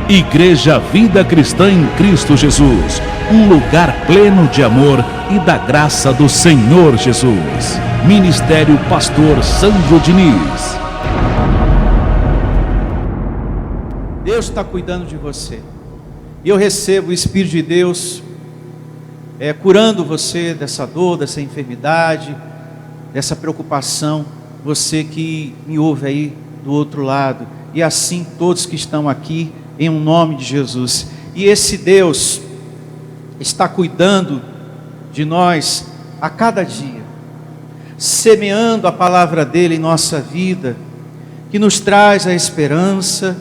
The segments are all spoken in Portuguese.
Igreja Vida Cristã em Cristo Jesus, um lugar pleno de amor e da graça do Senhor Jesus. Ministério Pastor Sandro Diniz. Deus está cuidando de você. E eu recebo o Espírito de Deus curando você dessa dor, dessa enfermidade, dessa preocupação. Você que me ouve aí do outro lado, e assim todos que estão aqui, em um nome de Jesus. E esse Deus está cuidando de nós a cada dia, semeando a palavra dele em nossa vida, que nos traz a esperança,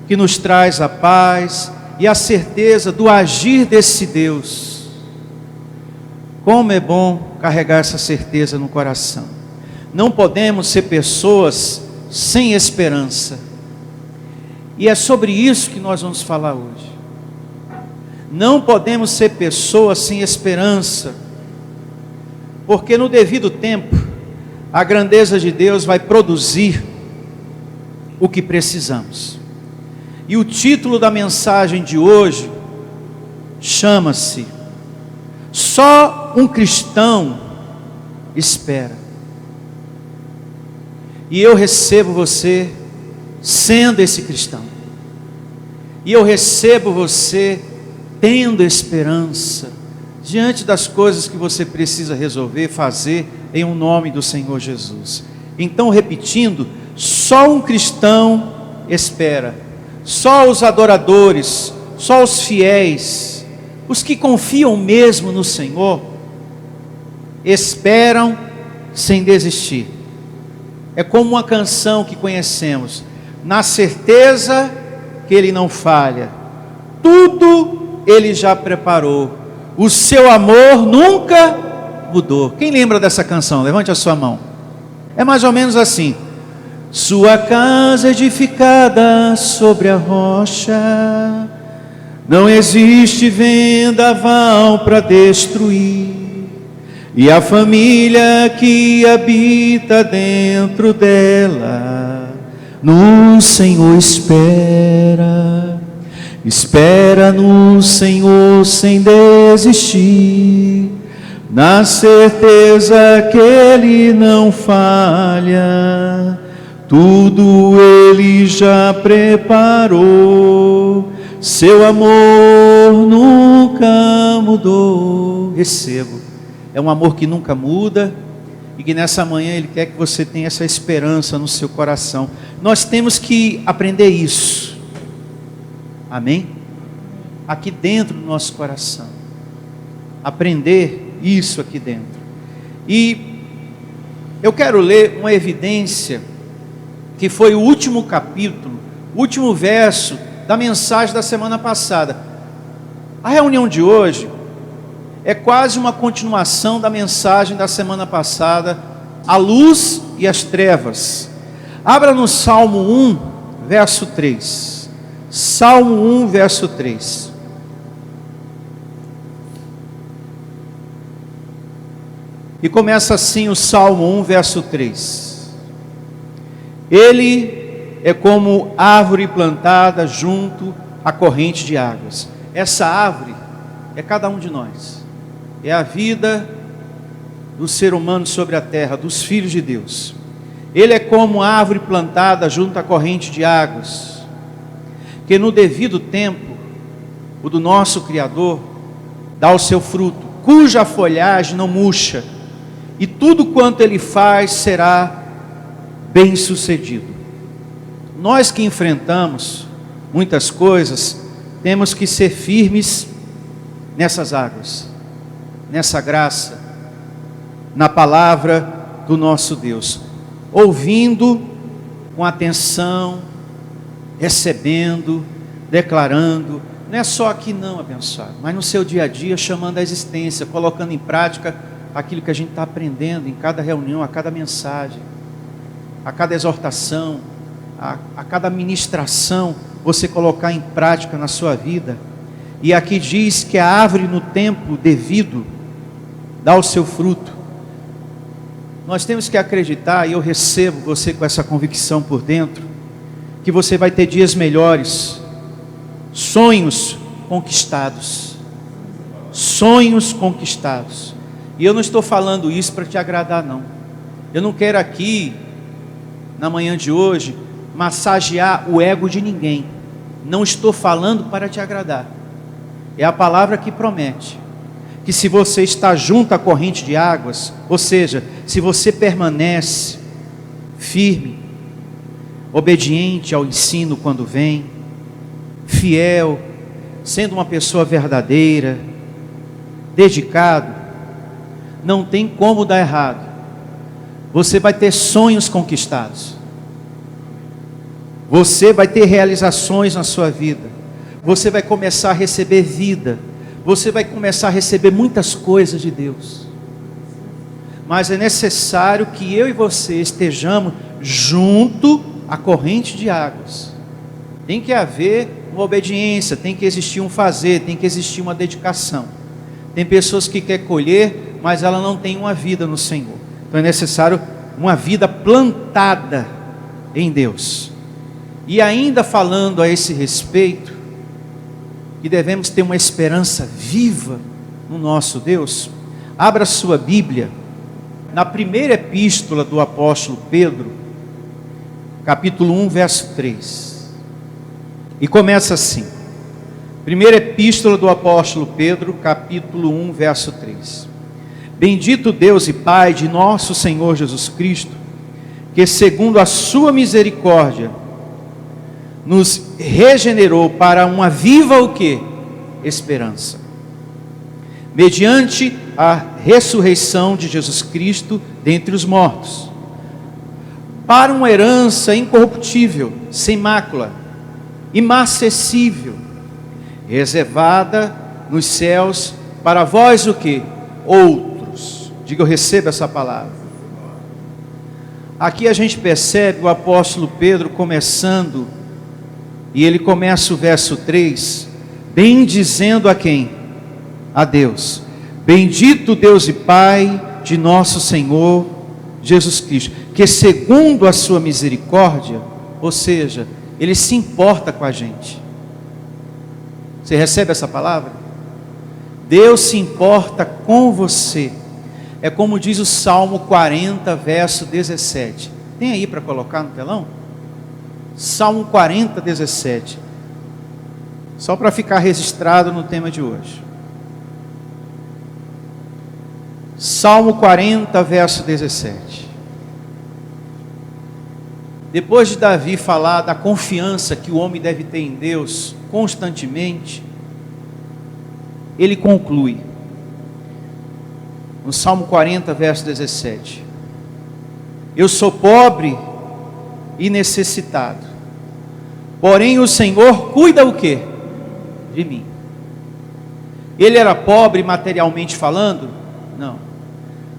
que nos traz a paz e a certeza do agir desse Deus. Como é bom carregar essa certeza no coração. Não podemos ser pessoas sem esperança. E é sobre isso que nós vamos falar hoje. Não podemos ser pessoas sem esperança, porque no devido tempo, a grandeza de Deus vai produzir o que precisamos. E o título da mensagem de hoje chama-se Só um Cristão Espera. E eu recebo você sendo esse cristão. E eu recebo você tendo esperança diante das coisas que você precisa resolver, fazer em um nome do Senhor Jesus. Então, repetindo, só um cristão espera. Só os adoradores, só os fiéis, os que confiam mesmo no Senhor, esperam sem desistir. É como uma canção que conhecemos, na certeza que Ele não falha, tudo Ele já preparou, o seu amor nunca mudou. Quem lembra dessa canção? Levante a sua mão. É mais ou menos assim: sua casa edificada sobre a rocha, não existe vendaval para destruir, e a família que habita dentro dela, no Senhor espera, espera no Senhor sem desistir, na certeza que Ele não falha, tudo Ele já preparou, seu amor nunca mudou. Recebo. É um amor que nunca muda, e que nessa manhã Ele quer que você tenha essa esperança no seu coração. Nós temos que aprender isso. Amém? Aqui dentro do nosso coração. Aprender isso aqui dentro. E eu quero ler uma evidência que foi o último capítulo, o último verso da mensagem da semana passada. A reunião de hoje é quase uma continuação da mensagem da semana passada, a luz e as trevas. Abra no Salmo 1, verso 3. Salmo 1, verso 3. E começa assim o Salmo 1, verso 3. Ele é como árvore plantada junto à corrente de águas. Essa árvore é cada um de nós. É a vida do ser humano sobre a terra, dos filhos de Deus. Ele é como árvore plantada junto à corrente de águas, que no devido tempo, o do nosso Criador, dá o seu fruto, cuja folhagem não murcha, e tudo quanto ele faz será bem sucedido. Nós que enfrentamos muitas coisas, temos que ser firmes nessas águas, nessa graça, na palavra do nosso Deus, ouvindo com atenção, recebendo, declarando. Não é só aqui não, abençoado, mas no seu dia a dia, chamando a existência, colocando em prática aquilo que a gente está aprendendo em cada reunião, a cada mensagem, a cada exortação, a cada ministração, você colocar em prática na sua vida. E aqui diz que a árvore no tempo devido dá o seu fruto. Nós temos que acreditar, e eu recebo você com essa convicção por dentro, que você vai ter dias melhores, Sonhos conquistados. Sonhos conquistados. E eu não estou falando isso para te agradar, não. Eu não quero aqui, na manhã de hoje, massagear o ego de ninguém. Não estou falando para te agradar. É a palavra que promete que se você está junto à corrente de águas, ou seja, se você permanece firme, obediente ao ensino quando vem, fiel, sendo uma pessoa verdadeira, dedicado, não tem como dar errado. Você vai ter sonhos conquistados. Você vai ter realizações na sua vida. Você vai começar a receber vida. Você vai começar a receber muitas coisas de Deus. Mas é necessário que eu e você estejamos junto à corrente de águas. Tem que haver uma obediência, tem que existir um fazer, tem que existir uma dedicação. Tem pessoas que querem colher, mas ela não tem uma vida no Senhor. Então é necessário uma vida plantada em Deus. E ainda falando a esse respeito, que devemos ter uma esperança viva no nosso Deus, abra sua Bíblia, na primeira epístola do apóstolo Pedro, capítulo 1, verso 3. E começa assim, primeira epístola do apóstolo Pedro, capítulo 1, verso 3. Bendito Deus e Pai de nosso Senhor Jesus Cristo, que segundo a sua misericórdia, nos regenerou para uma viva o quê? Esperança. Mediante a ressurreição de Jesus Cristo dentre os mortos, para uma herança incorruptível, sem mácula, imacessível, reservada nos céus para vós o quê? Outros. Diga, eu recebo essa palavra. Aqui a gente percebe o apóstolo Pedro começando, e ele começa o verso 3, bendizendo a quem? A Deus. Bendito Deus e Pai de nosso Senhor Jesus Cristo, que segundo a sua misericórdia, ou seja, Ele se importa com a gente. Você recebe essa palavra? Deus se importa com você. É como diz o Salmo 40, verso 17. Tem aí para colocar no telão? Salmo 40, 17. Só para ficar registrado no tema de hoje. Salmo 40, verso 17. Depois de Davi falar da confiança que o homem deve ter em Deus constantemente, ele conclui no Salmo 40, verso 17: eu sou pobre e necessitado, porém o Senhor cuida o quê? De mim. Ele era pobre materialmente falando? Não.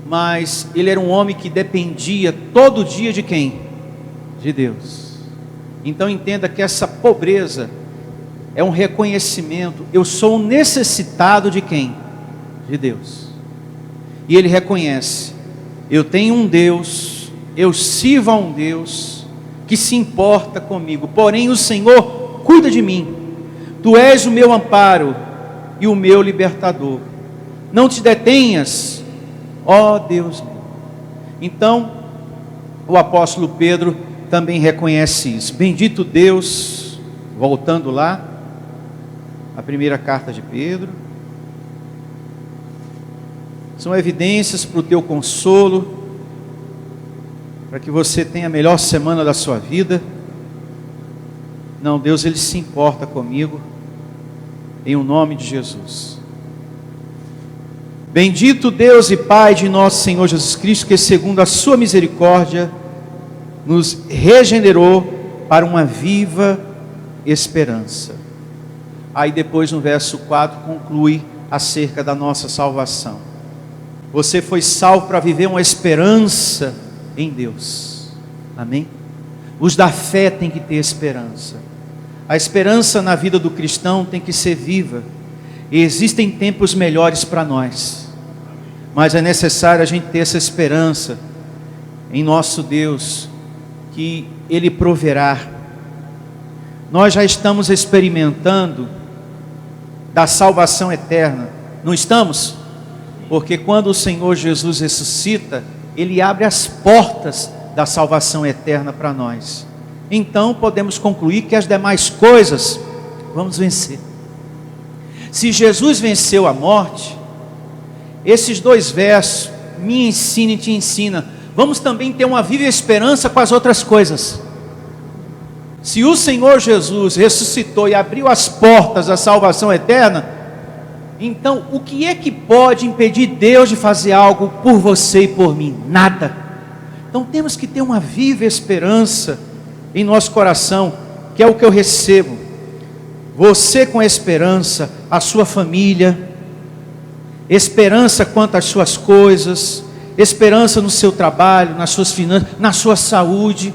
Mas ele era um homem que dependia todo dia de quem? De Deus. Então entenda que essa pobreza é um reconhecimento. Eu sou um necessitado de quem? De Deus. E ele reconhece: eu tenho um Deus, eu sirvo a um Deus que se importa comigo, porém o Senhor cuida de mim. Tu és o meu amparo e o meu libertador. Não te detenhas, ó Deus meu. Então o apóstolo Pedro também reconhece isso. Bendito Deus, voltando lá, a primeira carta de Pedro, são evidências para o teu consolo, para que você tenha a melhor semana da sua vida. Não, Deus, Ele se importa comigo, em o nome de Jesus. Bendito Deus e Pai de nosso Senhor Jesus Cristo, que segundo a sua misericórdia, nos regenerou para uma viva esperança. Aí depois no verso 4 conclui acerca da nossa salvação. Você foi salvo para viver uma esperança em Deus. Amém? Os da fé têm que ter esperança. A esperança na vida do cristão tem que ser viva. E existem tempos melhores para nós. Mas é necessário a gente ter essa esperança em nosso Deus, que Ele proverá. nós já estamos experimentando da salvação eterna, não estamos? Porque quando o Senhor Jesus ressuscita, Ele abre as portas da salvação eterna para nós. Então podemos concluir que as demais coisas vamos vencer. Se Jesus venceu a morte, esses dois versos, me ensina e te ensina, vamos também ter uma viva esperança com as outras coisas. Se o Senhor Jesus ressuscitou e abriu as portas da salvação eterna, então o que é que pode impedir Deus de fazer algo por você e por mim? Nada. Então temos que ter uma viva esperança em nosso coração, que é o que eu recebo. Você com esperança, a sua família, esperança quanto às suas coisas, esperança no seu trabalho, nas suas finanças, na sua saúde,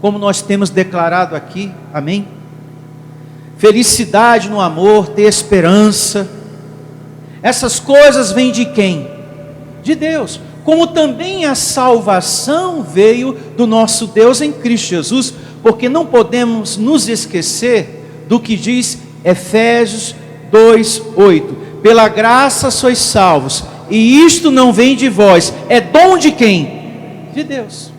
como nós temos declarado aqui, amém? Felicidade no amor, ter esperança, essas coisas vêm de quem? De Deus. Como também a salvação veio do nosso Deus em Cristo Jesus, porque não podemos nos esquecer do que diz Efésios 2:8, pela graça sois salvos, e isto não vem de vós, é dom de quem? De Deus.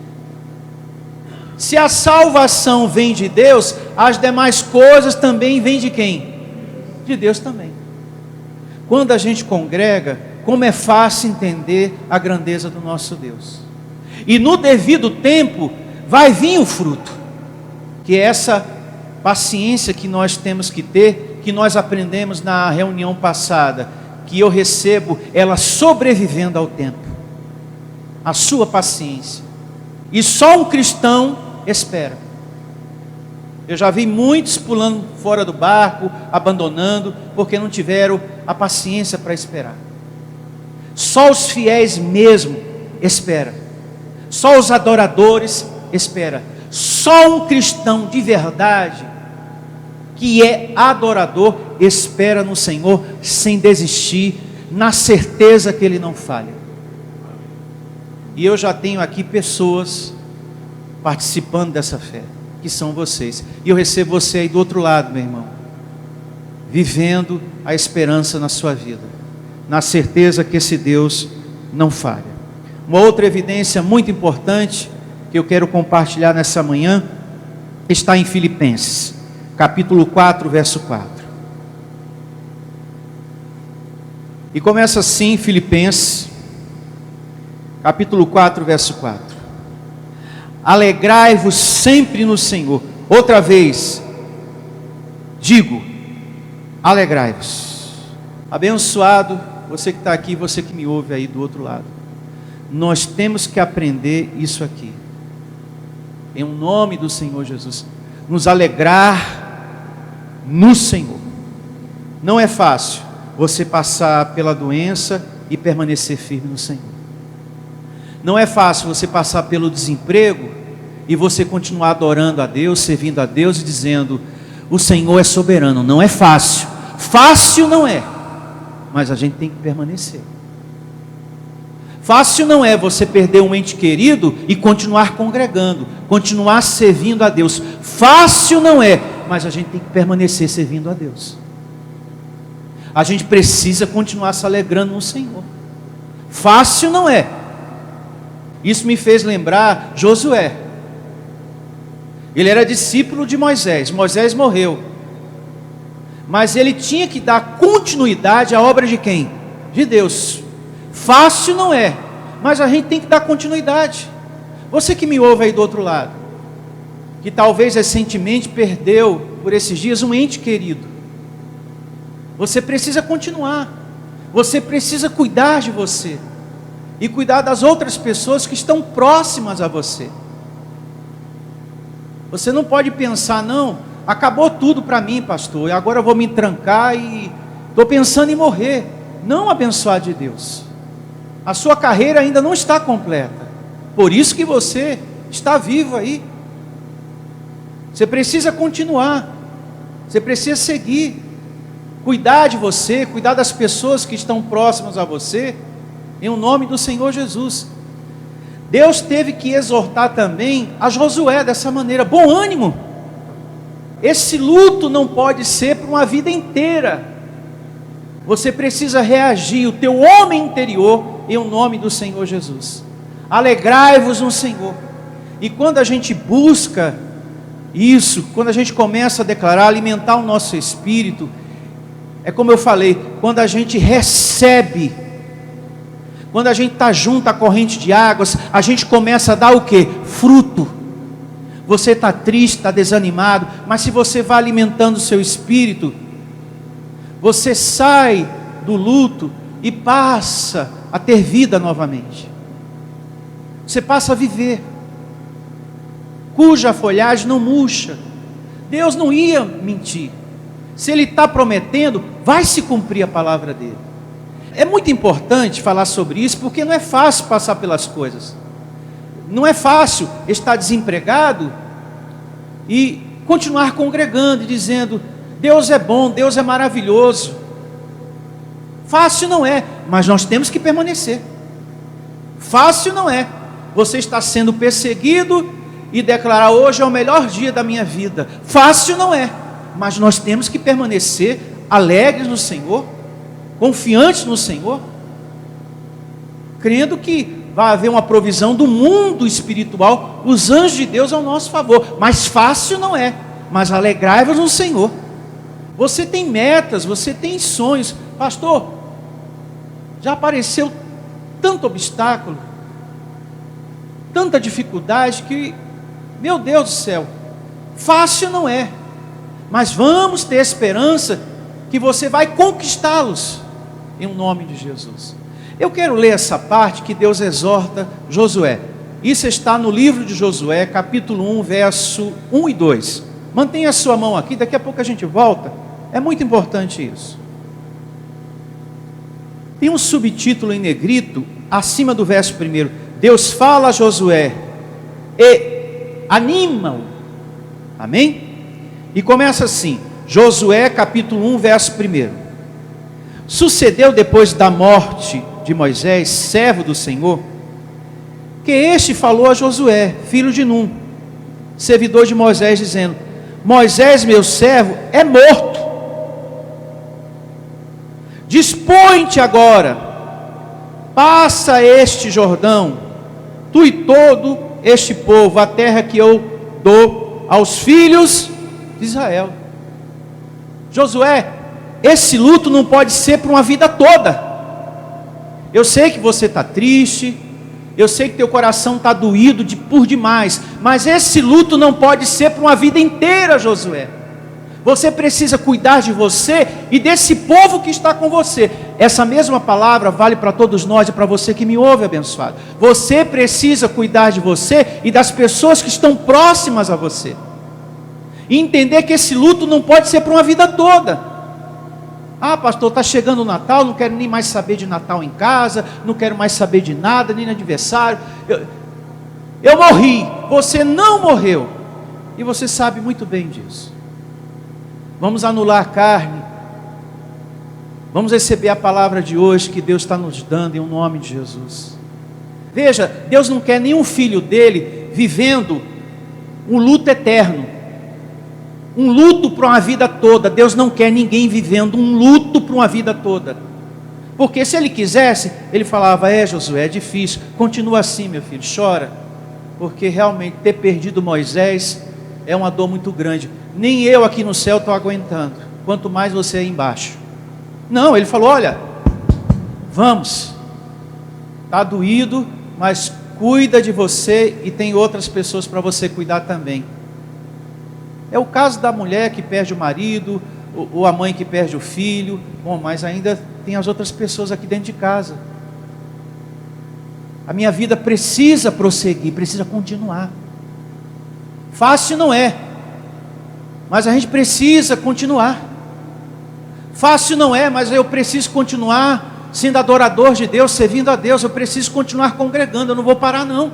Se a salvação vem de Deus, as demais coisas também vêm de quem? De Deus também. Quando a gente congrega, como é fácil entender a grandeza do nosso Deus. E no devido tempo, vai vir o fruto, que é essa paciência que nós temos que ter, que nós aprendemos na reunião passada, que eu recebo ela sobrevivendo ao tempo. A sua paciência. E só um cristão espera. Eu já vi muitos pulando fora do barco, abandonando, porque não tiveram a paciência para esperar. Só os fiéis mesmo esperam. Só os adoradores esperam. Só um cristão de verdade, que é adorador, espera no Senhor sem desistir, na certeza que Ele não falha. E eu já tenho aqui pessoas participando dessa fé, que são vocês. E eu recebo você aí do outro lado, meu irmão, vivendo a esperança na sua vida, na certeza que esse Deus não falha. Uma outra evidência muito importante que eu quero compartilhar nessa manhã está em Filipenses, capítulo 4, verso 4. E começa assim, Filipenses, capítulo 4, verso 4. Alegrai-vos sempre no Senhor. Outra vez, digo, alegrai-vos. Abençoado, você que está aqui, você que me ouve aí do outro lado. Nós temos que aprender isso aqui. Em nome do Senhor Jesus. Nos alegrar no Senhor. Não é fácil você passar pela doença e permanecer firme no Senhor. Não é fácil você passar pelo desemprego e você continuar adorando a Deus, servindo a Deus e dizendo, o Senhor é soberano. Não é fácil. Fácil não é, mas a gente tem que permanecer. Fácil não é você perder um ente querido e continuar congregando, continuar servindo a Deus. Fácil não é, mas a gente tem que permanecer servindo a Deus. A gente precisa continuar se alegrando no Senhor. Fácil não é. Isso me fez lembrar Josué. Ele era discípulo de Moisés. Moisés morreu. Mas ele tinha que dar continuidade à obra de quem? De Deus. Fácil não é, mas a gente tem que dar continuidade. Você que me ouve aí do outro lado, que talvez recentemente perdeu por esses dias um ente querido, você precisa continuar. Você precisa cuidar de você e cuidar das outras pessoas que estão próximas a você. Você não pode pensar, não, acabou tudo para mim, pastor, e agora eu vou me trancar e estou pensando em morrer. Não, abençoado de Deus, a sua carreira ainda não está completa, por isso que você está vivo aí. Você precisa continuar, você precisa seguir, cuidar de você, cuidar das pessoas que estão próximas a você, em o nome do Senhor Jesus. Deus teve que exortar também a Josué dessa maneira, bom ânimo, esse luto não pode ser por uma vida inteira. Você precisa reagir, o teu homem interior, em nome do Senhor Jesus. Alegrai-vos no Senhor. E quando a gente busca isso, quando a gente começa a declarar, alimentar o nosso espírito, é como eu falei, quando a gente recebe, quando a gente está junto à corrente de águas, a gente começa a dar o quê? Fruto. Você está triste, está desanimado, mas se você vai alimentando o seu espírito, você sai do luto e passa a ter vida novamente. Você passa a viver, cuja folhagem não murcha. Deus não ia mentir. Se Ele está prometendo, vai se cumprir a palavra dEle. É muito importante falar sobre isso, porque não é fácil passar pelas coisas. Não é fácil estar desempregado e continuar congregando e dizendo: Deus é bom, Deus é maravilhoso. Fácil não é, mas nós temos que permanecer. Fácil não é. Você está sendo perseguido e declarar: hoje é o melhor dia da minha vida. Fácil não é, mas nós temos que permanecer alegres no Senhor, confiantes no Senhor, crendo que vai haver uma provisão do mundo espiritual, os anjos de Deus ao nosso favor. Mas fácil não é, mas alegrai-vos no Senhor. Você tem metas, você tem sonhos. Pastor, já apareceu tanto obstáculo, tanta dificuldade que, meu Deus do céu, fácil não é, mas vamos ter esperança que você vai conquistá-los em nome de Jesus. Eu quero ler essa parte que Deus exorta Josué. Isso está no livro de Josué, capítulo 1, verso 1 e 2. Mantenha a sua mão aqui, daqui a pouco a gente volta. É muito importante isso. Tem um subtítulo em negrito, acima do verso 1. Deus fala a Josué e anima-o. Amém? E começa assim, Josué capítulo 1, verso 1. Sucedeu depois da morte de Moisés, servo do Senhor, que este falou a Josué, filho de Num, servidor de Moisés, dizendo: Moisés, meu servo, é morto. Dispõe-te agora, passa este Jordão, tu e todo este povo, a terra que eu dou aos filhos de Israel. Josué, esse luto não pode ser por uma vida toda. Eu sei que você está triste, eu sei que teu coração está doído por demais, mas esse luto não pode ser por uma vida inteira, Josué. Você precisa cuidar de você e desse povo que está com você. Essa mesma palavra vale para todos nós e para você que me ouve, abençoado. Você precisa cuidar de você e das pessoas que estão próximas a você. E entender que esse luto não pode ser para uma vida toda. Ah, pastor, está chegando o Natal, não quero nem mais saber de Natal em casa, não quero mais saber de nada, nem no aniversário. Eu morri, você não morreu. E você sabe muito bem disso. Vamos anular a carne. Vamos receber a palavra de hoje que Deus está nos dando em nome de Jesus. Veja, Deus não quer nenhum filho dele vivendo um luto eterno. Um luto para uma vida toda. Deus não quer ninguém vivendo um luto para uma vida toda. Porque se Ele quisesse, Ele falava: Josué, é difícil, continua assim, meu filho, chora. Porque realmente ter perdido Moisés é uma dor muito grande. Nem eu aqui no céu estou aguentando, quanto mais você aí embaixo. Não, Ele falou: olha, vamos, está doído, mas cuida de você e tem outras pessoas para você cuidar também. É o caso da mulher que perde o marido, ou a mãe que perde o filho. Bom, mas ainda tem as outras pessoas aqui dentro de casa. A minha vida precisa prosseguir, precisa continuar. Fácil não é, mas a gente precisa continuar. Fácil não é, mas eu preciso continuar sendo adorador de Deus, servindo a Deus. Eu preciso continuar congregando, eu não vou parar não.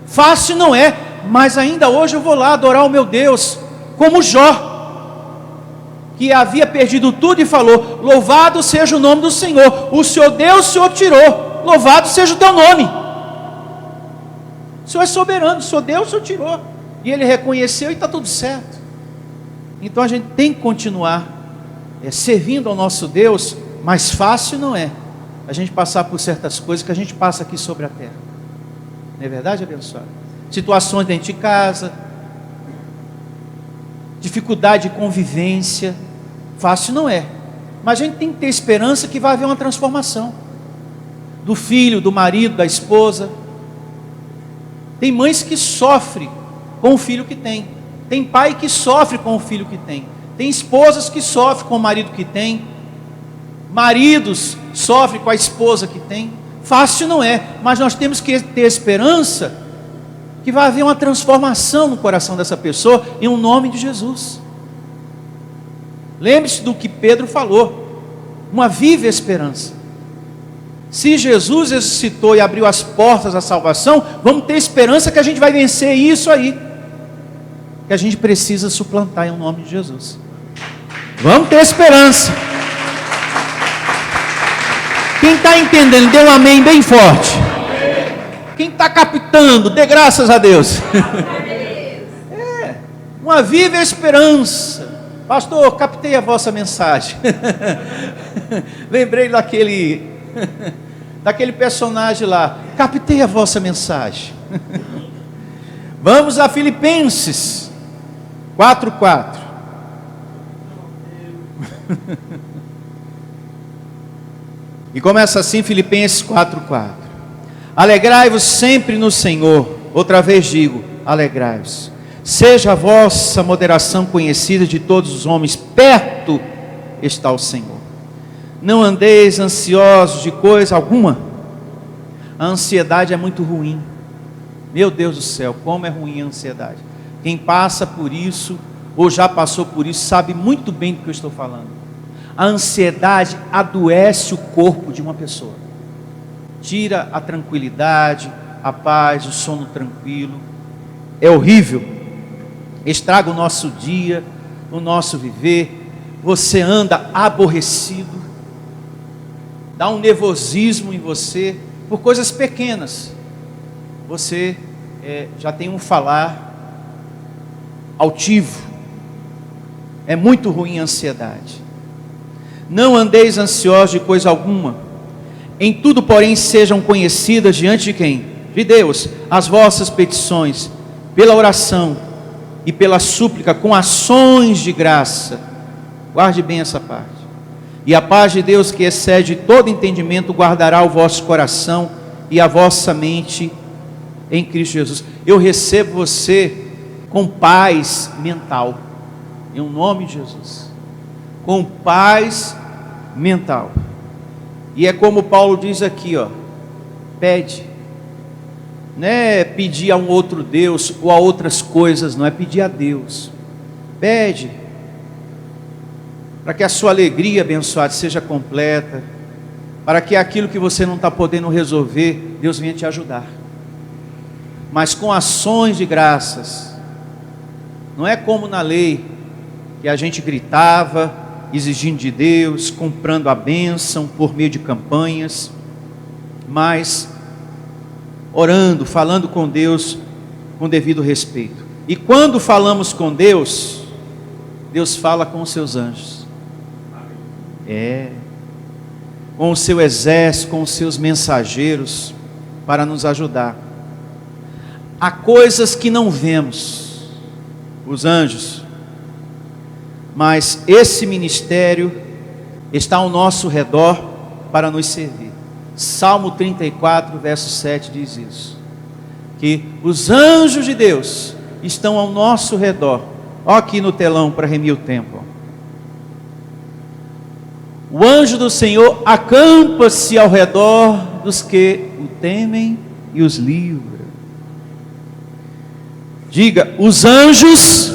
Fácil não é, mas ainda hoje eu vou lá adorar o meu Deus, como Jó, que havia perdido tudo e falou: louvado seja o nome do Senhor, o Senhor deu, o Senhor tirou, louvado seja o teu nome. O Senhor é soberano, o Senhor deu, o Senhor tirou. E ele reconheceu e está tudo certo. Então a gente tem que continuar servindo ao nosso Deus, mas fácil não é a gente passar por certas coisas que a gente passa aqui sobre a terra. Não é verdade, abençoado? Situações dentro de casa, dificuldade de convivência, fácil não é. Mas a gente tem que ter esperança que vai haver uma transformação do filho, do marido, da esposa. Tem mães que sofrem com o filho que tem. Tem pai que sofre com o filho que tem. Tem esposas que sofrem com o marido que tem. Maridos sofrem com a esposa que tem. Fácil não é, mas nós temos que ter esperança que vai haver uma transformação no coração dessa pessoa, em um nome de Jesus. Lembre-se do que Pedro falou, uma viva esperança. Se Jesus ressuscitou e abriu as portas da salvação, vamos ter esperança que a gente vai vencer isso aí, que a gente precisa suplantar em um nome de Jesus. Vamos ter esperança. Quem está entendendo, dê um amém bem forte. Quem está captando, dê graças a Deus. Uma viva esperança. Pastor, captei a vossa mensagem. Lembrei daquele personagem lá. Captei a vossa mensagem. Vamos a Filipenses 4:4. E começa assim, Filipenses 4:4. Alegrai-vos sempre no Senhor. Outra vez digo, alegrai-vos. Seja a vossa moderação conhecida de todos os homens, perto está o Senhor. Não andeis ansiosos de coisa alguma. A ansiedade é muito ruim. Meu Deus do céu, como é ruim a ansiedade. Quem passa por isso, ou já passou por isso, sabe muito bem do que eu estou falando. A ansiedade adoece o corpo de uma pessoa. Tira a tranquilidade, a paz, o sono tranquilo. É horrível. Estraga o nosso dia, o nosso viver. Você anda aborrecido. Dá um nervosismo em você por coisas pequenas. Você já tem um falar altivo. É muito ruim a ansiedade. Não andeis ansiosos de coisa alguma. Em tudo, porém, sejam conhecidas diante de quem? De Deus, as vossas petições, pela oração e pela súplica, com ações de graça. Guarde bem essa parte. E a paz de Deus, que excede todo entendimento, guardará o vosso coração e a vossa mente em Cristo Jesus. Eu recebo você com paz mental, em nome de Jesus. Com paz mental. E é como Paulo diz aqui, ó, pede. Não é pedir a um outro Deus ou a outras coisas, não é pedir a Deus. Pede para que a sua alegria, abençoada, seja completa, para que aquilo que você não está podendo resolver, Deus venha te ajudar. Mas com ações de graças. Não é como na lei, que a gente gritava, exigindo de Deus, comprando a bênção por meio de campanhas, mas orando, falando com Deus com devido respeito. E quando falamos com Deus, Deus fala com os seus anjos. Com o seu exército, com os seus mensageiros, para nos ajudar. Há coisas que não vemos, os anjos, mas esse ministério está ao nosso redor para nos servir. Salmo 34, verso 7 diz isso, que os anjos de Deus estão ao nosso redor. Olha aqui no telão para remir o tempo. O anjo do Senhor acampa-se ao redor dos que o temem e os livra. Diga, os anjos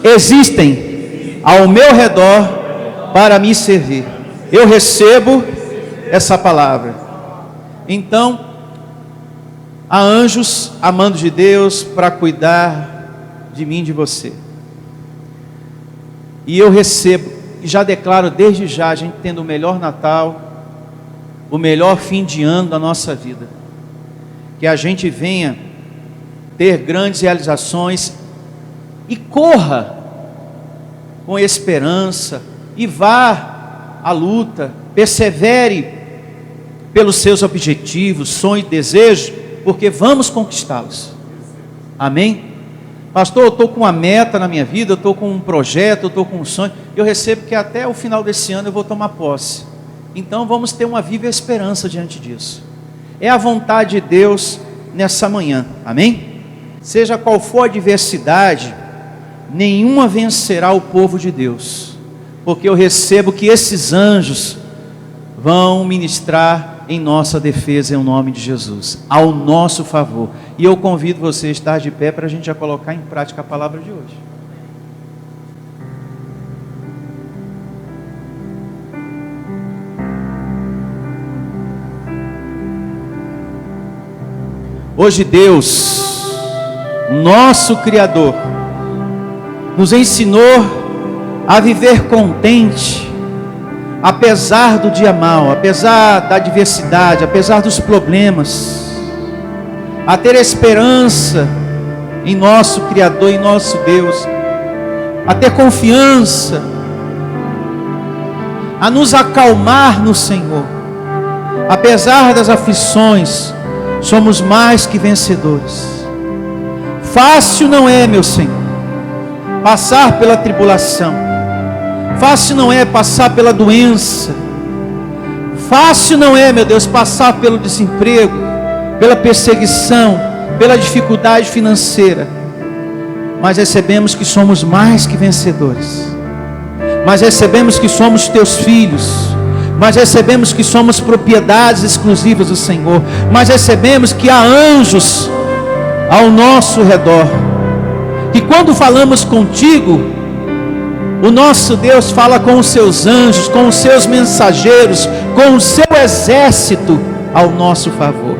existem ao meu redor para me servir. Eu recebo essa palavra. Então, há anjos amando de Deus para cuidar de mim e de você. E eu recebo, e já declaro desde já, a gente tendo o melhor Natal, o melhor fim de ano da nossa vida. Que a gente venha ter grandes realizações e corra com esperança e vá à luta, persevere pelos seus objetivos, sonhos e desejos, porque vamos conquistá-los. Amém? Pastor, eu estou com uma meta na minha vida, eu estou com um projeto, eu estou com um sonho, eu recebo que até o final desse ano eu vou tomar posse. Então vamos ter uma viva esperança diante disso. É a vontade de Deus nessa manhã, amém? Seja qual for a adversidade, nenhuma vencerá o povo de Deus, porque eu recebo que esses anjos vão ministrar em nossa defesa, em nome de Jesus, ao nosso favor. E eu convido você a estar de pé para a gente já colocar em prática a palavra de hoje. Hoje Deus, nosso Criador, nos ensinou a viver contente, apesar do dia mau, apesar da adversidade, apesar dos problemas, a ter esperança em nosso Criador, em nosso Deus, a ter confiança, a nos acalmar no Senhor. Apesar das aflições, somos mais que vencedores. Fácil não é, meu Senhor, passar pela tribulação. Fácil não é passar pela doença. Fácil não é, meu Deus, passar pelo desemprego, pela perseguição, pela dificuldade financeira. Mas recebemos que somos mais que vencedores. Mas recebemos que somos teus filhos. Mas recebemos que somos propriedades exclusivas do Senhor. Mas recebemos que há anjos ao nosso redor. E quando falamos contigo, o nosso Deus fala com os seus anjos, com os seus mensageiros, com o seu exército ao nosso favor.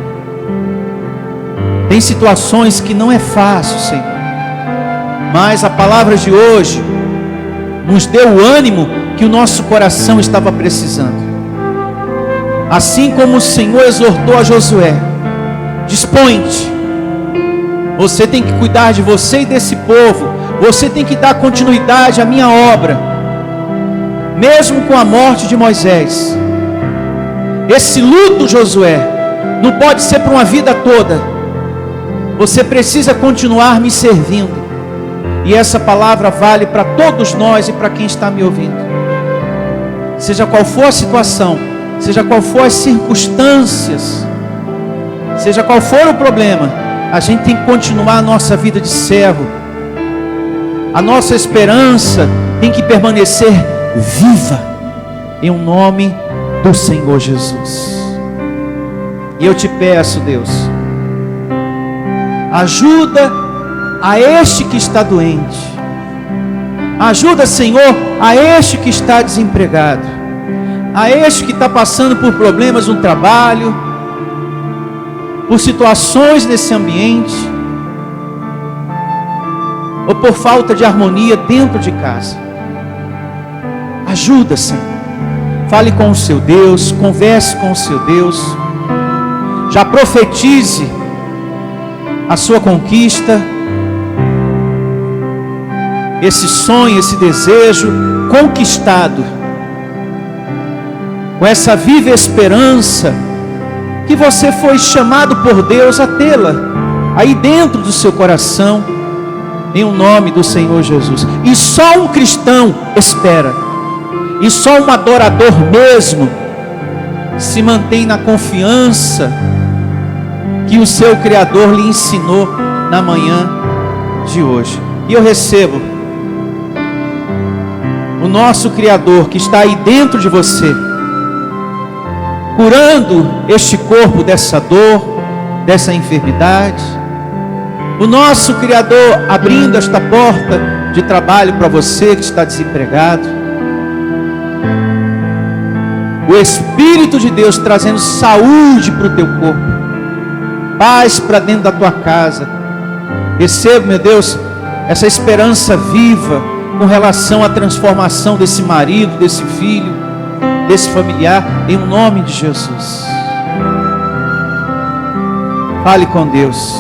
Tem situações que não é fácil, Senhor, mas a palavra de hoje nos deu o ânimo que o nosso coração estava precisando. Assim como o Senhor exortou a Josué: dispõe-te, você tem que cuidar de você e desse povo. Você tem que dar continuidade à minha obra, mesmo com a morte de Moisés. Esse luto, Josué, não pode ser para uma vida toda. Você precisa continuar me servindo. E essa palavra vale para todos nós e para quem está me ouvindo. Seja qual for a situação, seja qual for as circunstâncias, seja qual for o problema, a gente tem que continuar a nossa vida de servo. A nossa esperança tem que permanecer viva, em nome do Senhor Jesus. E eu te peço, Deus, ajuda a este que está doente. Ajuda, Senhor, a este que está desempregado. A este que está passando por problemas no trabalho, por situações nesse ambiente, ou por falta de harmonia dentro de casa. Ajuda, Senhor. Fale com o seu Deus, converse com o seu Deus. Já profetize a sua conquista, esse sonho, esse desejo conquistado, com essa viva esperança que você foi chamado por Deus a tê-la aí dentro do seu coração, em nome do Senhor Jesus. E só um cristão espera, e só um adorador mesmo se mantém na confiança que o seu Criador lhe ensinou na manhã de hoje. E eu recebo o nosso Criador que está aí dentro de você, curando este corpo dessa dor, dessa enfermidade. O nosso Criador abrindo esta porta de trabalho para você que está desempregado. O Espírito de Deus trazendo saúde para o teu corpo, paz para dentro da tua casa. Receba, meu Deus, essa esperança viva com relação à transformação desse marido, desse filho, desse familiar, em nome de Jesus. Fale com Deus.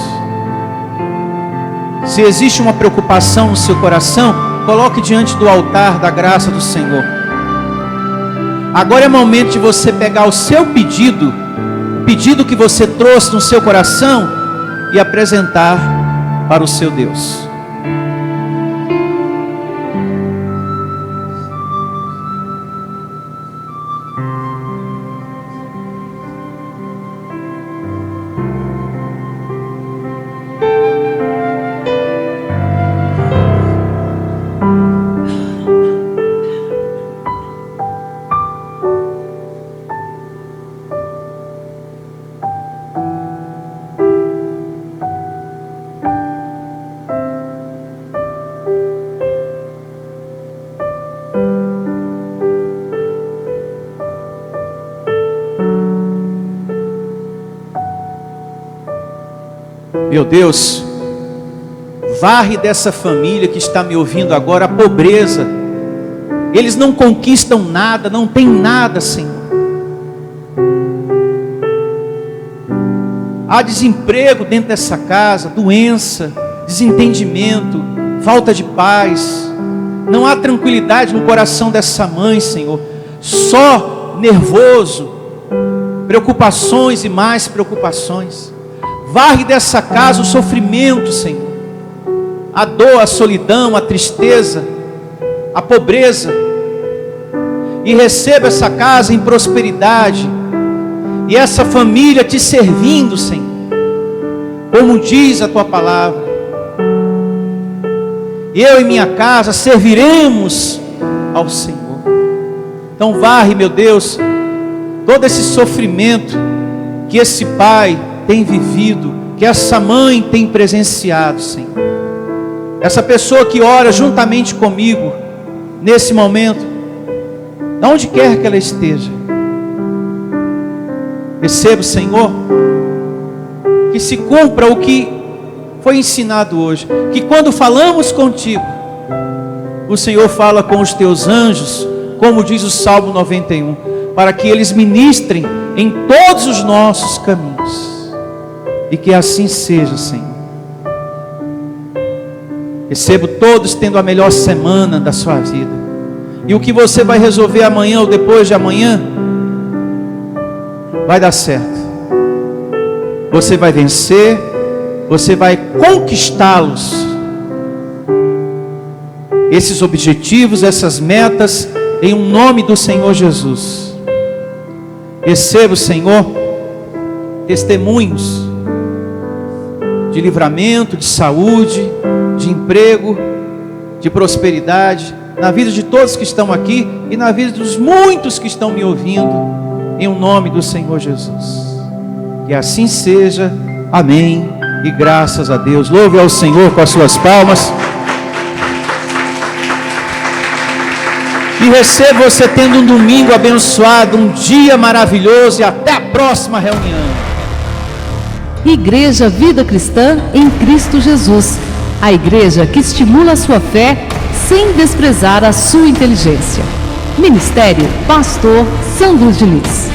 Se existe uma preocupação no seu coração, coloque diante do altar da graça do Senhor. Agora é momento de você pegar o seu pedido, o pedido que você trouxe no seu coração, e apresentar para o seu Deus. Meu Deus, varre dessa família que está me ouvindo agora a pobreza. Eles não conquistam nada, não tem nada, Senhor. Há desemprego dentro dessa casa, doença, desentendimento, falta de paz. Não há tranquilidade no coração dessa mãe, Senhor. Só nervoso, preocupações e mais preocupações. Varre dessa casa o sofrimento, Senhor, a dor, a solidão, a tristeza, a pobreza, e receba essa casa em prosperidade, e essa família te servindo, Senhor, como diz a tua palavra. Eu e minha casa serviremos ao Senhor. Então varre, meu Deus, todo esse sofrimento que esse pai tem vivido, que essa mãe tem presenciado, Senhor. Essa pessoa que ora juntamente comigo, nesse momento, onde quer que ela esteja, receba, Senhor, que se cumpra o que foi ensinado hoje, que quando falamos contigo, o Senhor fala com os teus anjos, como diz o Salmo 91, para que eles ministrem em todos os nossos caminhos. E que assim seja, Senhor. Recebo todos tendo a melhor semana da sua vida. E o que você vai resolver amanhã ou depois de amanhã, vai dar certo. Você vai vencer, você vai conquistá-los. Esses objetivos, essas metas, em um nome do Senhor Jesus. Recebo, Senhor, testemunhos de livramento, de saúde, de emprego, de prosperidade, na vida de todos que estão aqui e na vida dos muitos que estão me ouvindo, em um nome do Senhor Jesus. Que assim seja, amém, e graças a Deus. Louve ao Senhor com as suas palmas. E receba você tendo um domingo abençoado, um dia maravilhoso, e até a próxima reunião. Igreja Vida Cristã em Cristo Jesus. A igreja que estimula a sua fé sem desprezar a sua inteligência. Ministério Pastor Sandro Diniz.